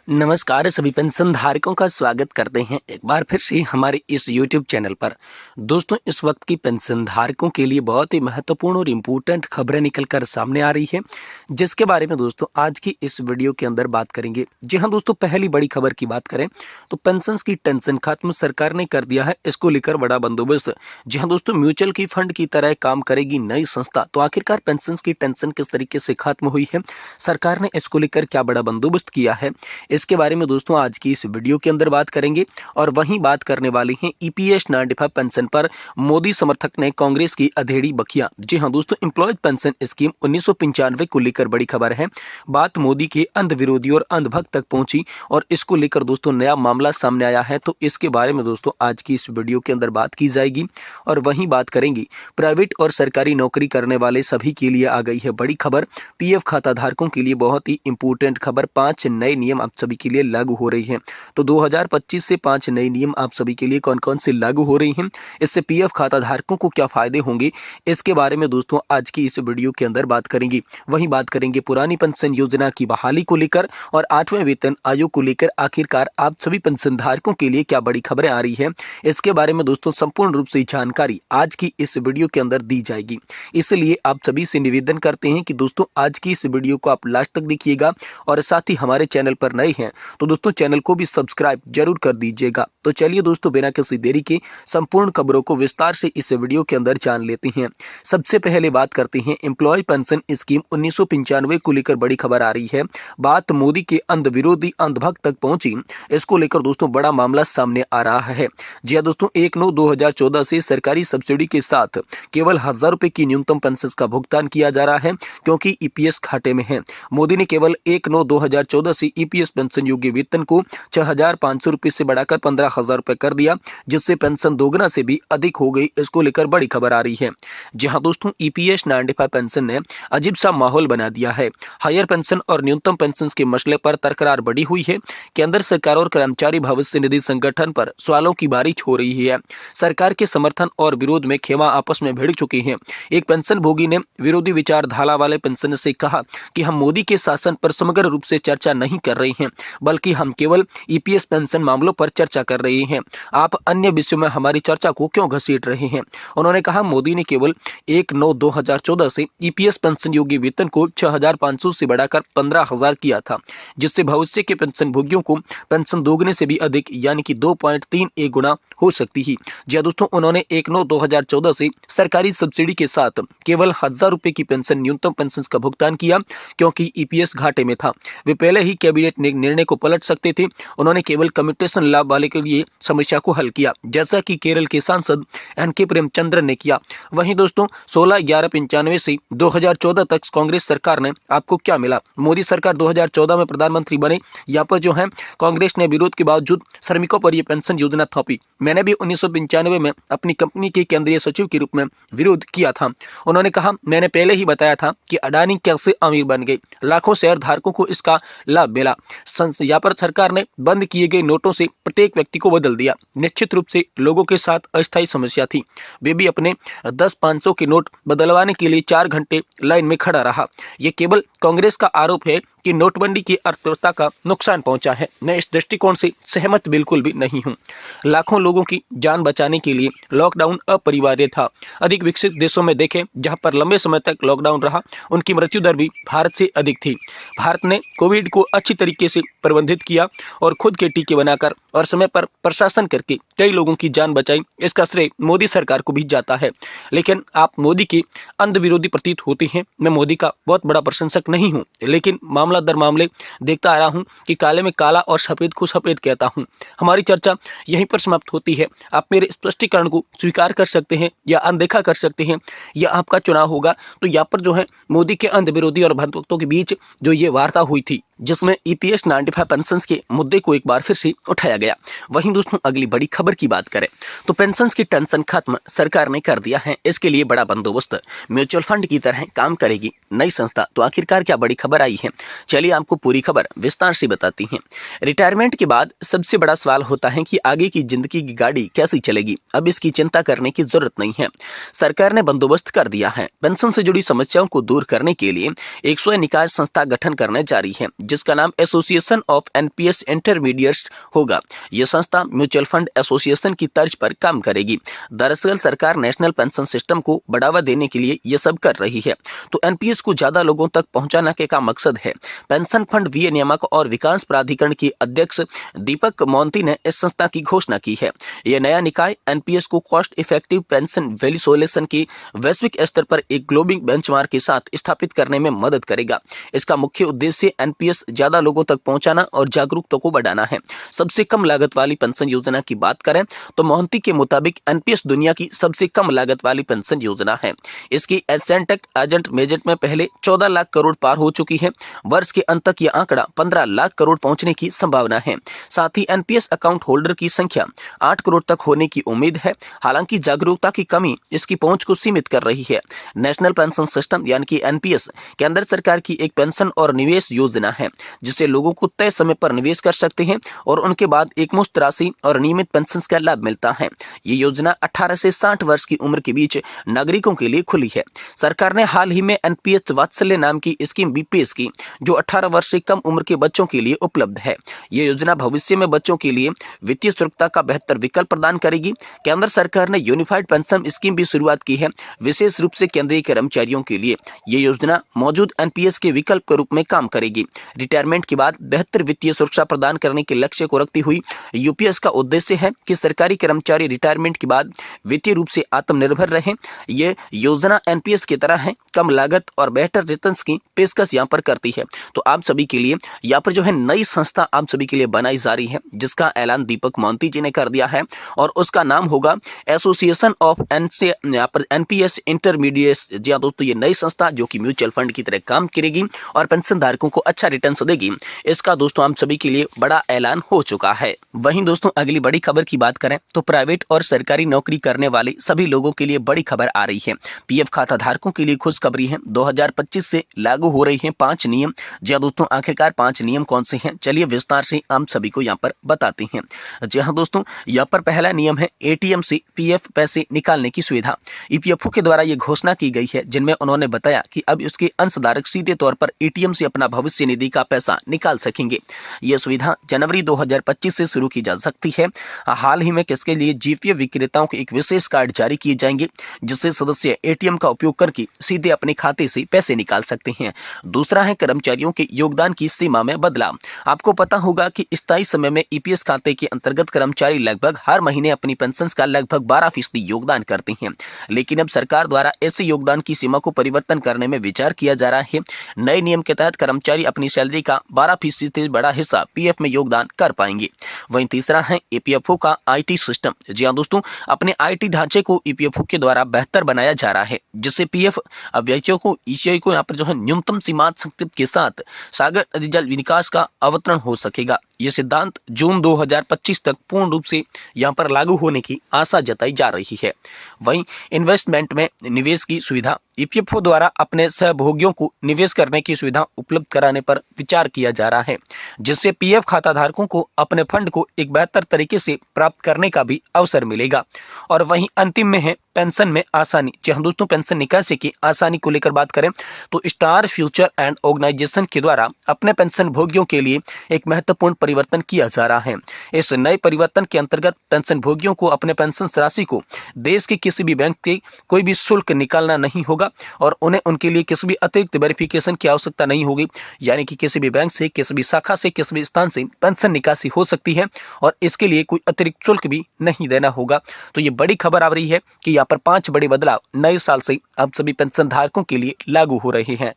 नमस्कार सभी पेंशन धारकों का स्वागत करते हैं एक बार फिर से हमारे इस YouTube चैनल पर। दोस्तों, इस वक्त की पेंशन धारकों के लिए बहुत ही महत्वपूर्ण और इम्पोर्टेंट खबरें निकल कर सामने आ रही है, जिसके बारे में दोस्तों आज की इस वीडियो के अंदर बात करेंगे। जी हां दोस्तों, पहली बड़ी खबर की बात करें तो पेंशन की टेंशन खत्म, सरकार ने कर दिया है इसको लेकर बड़ा बंदोबस्त। जी हाँ दोस्तों, म्यूचुअल की फंड की तरह काम करेगी नई संस्था। तो आखिरकार पेंशन की टेंशन किस तरीके से खत्म हुई है, सरकार ने इसको लेकर क्या बड़ा बंदोबस्त किया है, इसके बारे में दोस्तों आज की इस वीडियो के अंदर बात करेंगे। और वहीं बात करने वाली हैं ईपीएस 95 पेंशन पर मोदी समर्थक ने कांग्रेस की अधेड़ी बखियां। जी हां दोस्तों, एम्प्लॉयज पेंशन स्कीम 1995 को लेकर बड़ी खबर है। बात मोदी के अंध विरोधी और अंधभक्त तक पहुंची और इसको लेकर दोस्तों नया मामला सामने आया है। तो इसके बारे में दोस्तों आज की इस वीडियो के अंदर बात की जाएगी। और वहीं बात करेंगे प्राइवेट और सरकारी नौकरी करने वाले सभी के लिए आ गई है बड़ी खबर। पीएफ खाता धारकों के लिए बहुत ही इंपोर्टेंट खबर। 5 नए नियम आप सभी के लिए लागू हो रही हैं। तो 2025 से 5 नए नियम आप सभी के लिए कौन कौन से लागू हो रही हैं, इससे पीएफ खाता धारकों को क्या फायदे होंगे, इसके बारे में दोस्तों आज की इस वीडियो के अंदर बात करेंगे। वहीं बात करेंगे पुरानी पेंशन योजना की बहाली को लेकर और 8वें वेतन आयोग को लेकर आखिरकार आप सभी पेंशन धारकों के लिए क्या बड़ी खबरें आ रही हैं, इसके बारे में दोस्तों संपूर्ण रूप से जानकारी आज की इस वीडियो के अंदर दी जाएगी। इसलिए आप सभी से निवेदन करते हैं कि दोस्तों आज की इस वीडियो को आप लास्ट तक देखिएगा और साथ ही हमारे चैनल पर नए हैं तो दोस्तों चैनल को भी सब्सक्राइब जरूर कर दीजिएगा। तो चलिए दोस्तों, बिना किसी देरी के संपूर्ण खबरों को विस्तार से इस वीडियो के अंदर जान लेते हैं। सबसे पहले बात करते हैं एम्प्लॉय पेंशन स्कीम 1995 को लेकर बड़ी खबर आ रही है। बात मोदी के अंध विरोधी अंधभक्त तक पहुंची, इसको लेकर दोस्तों बड़ा मामला सामने आ रहा है। जी हां दोस्तों, 1/9/2014 से सरकारी सब्सिडी के साथ केवल 1000 रुपए की न्यूनतम पेंशन का भुगतान किया जा रहा है, क्योंकि ईपीएस घाटे में है। मोदी ने केवल 1/9/2014 से ईपीएस पेंशन योग्य वेतन को 6500 रुपए से बढ़ाकर 15000 रुपए कर दिया, जिससे पेंशन दोगुना से भी अधिक हो गई। इसको लेकर बड़ी खबर आ रही है। जहां दोस्तों ईपीएस 95 पेंशन ने अजीब सा माहौल बना दिया है। हायर पेंशन और न्यूनतम पेंशन के मसले पर तकरार बढ़ी हुई है। केंद्र सरकार और कर्मचारी भविष्य निधि संगठन पर सवालों की बारिश हो रही है। सरकार के समर्थन और विरोध में खेमा आपस में भिड़ चुके हैं। एक पेंशन भोगी ने विरोधी विचारधारा वाले पेंशन से कहा कि हम मोदी के शासन पर समग्र रूप से चर्चा नहीं कर रहे हैं, बल्कि हम केवल ईपीएस पेंशन मामलों पर चर्चा कर रहे हैं। आप अन्य विषयों में हमारी चर्चा को क्यों घसीट रहे हैं। उन्होंने कहा मोदी ने केवल 1/9/2014 से ईपीएस पेंशन योग्य वेतन को 6500 से बढ़ाकर 15000 किया था, जिससे भविष्य के पेंशन भोगियों को पेंशन दोगुने से भी अधिक यानी कि 2.31 गुना हो सकती है। जी दोस्तों, उन्होंने 1/9/2014 से सरकारी सब्सिडी के साथ केवल 1000 रुपए की पेंशन न्यूनतम पेंशन का भुगतान किया, क्योंकि ईपीएस घाटे में था। वे पहले ही कैबिनेट ने निर्णय को पलट सकते थे। उन्होंने केवल कम्यूटेशन लाभ वाले के लिए समस्या को हल किया, जैसा कि केरल के सांसद एनके प्रेमचंद्रन ने किया। वहीं दोस्तों 16/11/95 से 2014 तक कांग्रेस सरकार ने आपको क्या मिला। मोदी सरकार 2014 में प्रधानमंत्री बने। यहाँ पर जो है कांग्रेस ने विरोध के बावजूद श्रमिकों पर यह पेंशन योजना थोपी। मैंने भी 1995 में अपनी कंपनी के केंद्रीय सचिव के रूप में विरोध किया था। उन्होंने कहा मैंने पहले ही बताया था कि अडानी कैसे अमीर बन गए, लाखों शेयर धारकों को इसका लाभ मिला। यहाँ पर सरकार ने बंद किए गए नोटों से प्रत्येक व्यक्ति को बदल दिया। निश्चित रूप से लोगों के साथ अस्थायी समस्या थी। वे भी अपने 10-500 के नोट बदलवाने के लिए 4 घंटे लाइन में खड़ा रहा। ये केवल कांग्रेस का आरोप है कि नोटबंदी की अर्थव्यवस्था का नुकसान पहुंचा है। मैं इस दृष्टिकोण से सहमत बिल्कुल भी नहीं हूं। लाखों लोगों की जान बचाने के लिए लॉकडाउन अपरिहार्य था। अधिक विकसित देशों में देखें, जहां पर लंबे समय तक लॉकडाउन रहा, उनकी मृत्यु दर भी भारत से अधिक थी। भारत ने कोविड को अच्छी तरीके से प्रबंधित किया और खुद के टीके बनाकर और समय पर प्रशासन करके कई लोगों की जान बचाई। इसका श्रेय मोदी सरकार को भी जाता है। लेकिन आप मोदी के अंध विरोधी प्रतीत होते हैं। मैं मोदी का बहुत बड़ा प्रशंसक नहीं हूं, लेकिन मामला दर मामले देखता आ रहा हूं कि काले में काला और सफेद को सफेद कहता हूं। हमारी चर्चा यहीं पर समाप्त होती है। आप मेरे स्पष्टीकरण को स्वीकार कर सकते हैं या अनदेखा कर सकते हैं, यह आपका चुनाव होगा। तो यहाँ पर जो है मोदी के अंध विरोधी और भक्तों के बीच जो ये वार्ता हुई थी, जिसमें ईपीएस 95 पेंशन के मुद्दे को एक बार फिर से उठाया गया। वहीं दोस्तों अगली बड़ी खबर की बात करें तो पेंशन की टेंशन खत्म, सरकार ने कर दिया है इसके लिए बड़ा बंदोबस्त। म्यूचुअल फंड की तरह काम करेगी नई संस्था। तो आखिरकार आखिरकार क्या बड़ी खबर आई है, चलिए आपको पूरी खबर विस्तार से बताती हैं। रिटायरमेंट के बाद सबसे बड़ा सवाल होता है कि आगे की जिंदगी की गाड़ी कैसी चलेगी। अब इसकी चिंता करने की जरूरत नहीं है, सरकार ने बंदोबस्त कर दिया है। पेंशन से जुड़ी समस्याओं को दूर करने के लिए एक स्वयं निकाय संस्था गठन करने जा रही है, जिसका नाम एसोसिएशन ऑफ एनपीएस इंटरमीडिएट्स होगा। यह संस्था म्यूचुअल फंड एसोसिएशन की तर्ज पर काम करेगी। दरअसल सरकार नेशनल पेंशन सिस्टम को बढ़ावा देने के लिए यह सब कर रही है, तो एनपीएस को ज्यादा लोगों तक पहुंचाने का मकसद है। पेंशन फंड व्यय नियामक और विकास प्राधिकरण के अध्यक्ष दीपक मोहंती ने इस संस्था की घोषणा की है। यह नया निकाय एनपीएस को cost effective pension value solution की वैश्विक स्तर पर एक ग्लोबल बेंचमार्क के साथ स्थापित करने में मदद करेगा। इसका मुख्य उद्देश्य एनपीएस ज्यादा लोगों तक पहुंचाना और जागरूकता को बढ़ाना है। सबसे कम लागत वाली पेंशन योजना की बात करें तो मोहंती के मुताबिक एनपीएस दुनिया की सबसे कम लागत वाली पेंशन योजना है। इसकी एसेंटेक एजेंट मेजेंट में पहले 14 लाख करोड़ पार हो चुकी है। वर्ष के अंत तक यह आंकड़ा 15 लाख करोड़ पहुंचने की संभावना है। साथ ही एनपीएस अकाउंट होल्डर की संख्या 8 करोड़ तक होने की उम्मीद है। हालांकि जागरूकता की कमी इसकी पहुंच को सीमित कर रही है। नेशनल पेंशन सिस्टम यानी कि एनपीएस केंद्र सरकार की एक पेंशन और निवेश योजना है, जिससे लोगों को तय समय पर निवेश कर सकते हैं और उनके बाद एकमुश्त राशि और नियमित पेंशन का लाभ मिलता है। ये योजना 18 से 60 वर्ष की उम्र के बीच नागरिकों के लिए खुली है। सरकार ने हाल ही में एनपीएस वात्सल्य नाम की स्कीम भी पेश की, जो 18 वर्ष से कम उम्र के बच्चों के लिए उपलब्ध है। ये योजना भविष्य में बच्चों के लिए वित्तीय सुरक्षा का बेहतर विकल्प प्रदान करेगी। केंद्र सरकार ने यूनिफाइड पेंशन स्कीम भी शुरुआत की है, विशेष रूप से केंद्रीय कर्मचारियों के लिए। ये योजना मौजूद एनपीएस के विकल्प के रूप में काम करेगी। रिटायरमेंट के बाद बेहतर वित्तीय सुरक्षा प्रदान करने के लक्ष्य को रखती हुई यूपीएस का उद्देश्य है कि सरकारी कर्मचारी रिटायरमेंट के बाद वित्तीय रूप से आत्मनिर्भर रहें। ये योजना एनपीएस की तरह है, कम लागत और बेहतर रिटर्न्स की पेशकश यहाँ पर करती है। तो आप सभी के लिए यहाँ पर जो है नई संस्था आप सभी के लिए बनाई जा रही है, जिसका ऐलान दीपक मोहंती जी ने कर दिया है और उसका नाम होगा एसोसिएशन ऑफ यहाँ पर एनपीएस इंटरमीडिएट्स। जी हाँ दोस्तों, ये नई संस्था जो कि म्यूचुअल फंड की तरह काम करेगी और पेंशन धारकों को अच्छा रिटर्न देगी, इसका दोस्तों आप सभी के लिए बड़ा ऐलान हो चुका है। वहीं दोस्तों अगली बड़ी खबर की बात करें तो प्राइवेट और सरकारी नौकरी करने वाले सभी लोगों के लिए बड़ी खबर आ रही है। पीएफ खाता धारकों के लिए खुशखबरी है। 2025 से लागू हो रही हैं 5 नियम। जी हाँ दोस्तों, आखिरकार 5 नियम कौन से हैं, चलिए विस्तार से हम सभी को यहाँ पर बताते हैं। जी हाँ दोस्तों, यहाँ पर पहला नियम है एटीएम से पीएफ पैसे निकालने की सुविधा। ईपीएफओ के द्वारा ये घोषणा की गई है, जिनमें उन्होंने बताया कि अब इसके अंशधारक सीधे तौर पर एटीएम से अपना भविष्य निधि का पैसा निकाल सकेंगे। यह सुविधा जनवरी 2025 से शुरू की जा सकती है। हाल ही में किसके लिए जीपीएफ विक्रेताओं को एक विशेष कार्ड जारी किए जाएंगे, जिससे सदस्य एटीएम का उपयोग करके सीधे अपने खाते से पैसे निकाल सकते हैं। दूसरा है कर्मचारियों के योगदान की सीमा में बदलाव। आपको पता होगा कि स्थायी समय में ईपीएस खाते के अंतर्गत कर्मचारी लगभग हर महीने अपनी पेंशन का लगभग 12% योगदान करते हैं, लेकिन अब सरकार द्वारा ऐसे योगदान की सीमा को परिवर्तन करने में विचार किया जा रहा है। नए नियम के तहत कर्मचारी अपनी सैलरी का 12% से बड़ा हिस्सा पीएफ में योगदान कर पाएंगे। वहीं तीसरा है ईपीएफओ का आईटी सिस्टम। जी हाँ दोस्तों, अपने आईटी ढांचे को ईपीएफओ के द्वारा बेहतर बनाया जा रहा है, जिससे पीएफ अभ्यर्थियों को ईसीआई को यहाँ पर जो है न्यूनतम सीमांत संकेत के साथ सागर जल विकास का अवतरण हो सकेगा। ये सिद्धांत जून 2025 तक पूर्ण रूप से यहाँ पर लागू होने की आशा जताई जा रही है। वहीं इन्वेस्टमेंट में निवेश की सुविधा। ईपीएफओ द्वारा अपने सहभोगियों को निवेश करने की सुविधा उपलब्ध कराने पर विचार किया जा रहा है, जिससे पीएफ खाता धारकों को अपने फंड को एक बेहतर तरीके से प्राप्त करने का भी अवसर मिलेगा। और वहीं अंतिम में है पेंशन में आसानी। जी हाँ दोस्तों, पेंशन निकासी की आसानी को लेकर बात करें तो स्टार फ्यूचर एंड ऑर्गेनाइजेशन के द्वारा अपने पेंशन भोगियों के लिए एक महत्वपूर्ण परिवर्तन किया जा रहा है। इस नए परिवर्तन के अंतर्गत पेंशन भोगियों को अपने पेंशन राशि को देश के किसी भी बैंक के कोई भी शुल्क निकालना नहीं होगा और उन्हें उनके लिए किसी भी अतिरिक्त वेरिफिकेशन की आवश्यकता नहीं होगी। यानी कि किसी भी बैंक से, किसी भी शाखा से, किसी भी स्थान से पेंशन निकासी हो सकती है और इसके लिए कोई अतिरिक्त शुल्क भी नहीं देना होगा। तो ये बड़ी खबर आ रही है कि यहाँ पर 5 बड़े बदलाव नए साल से अब सभी पेंशन धारकों के लिए लागू हो रहे हैं।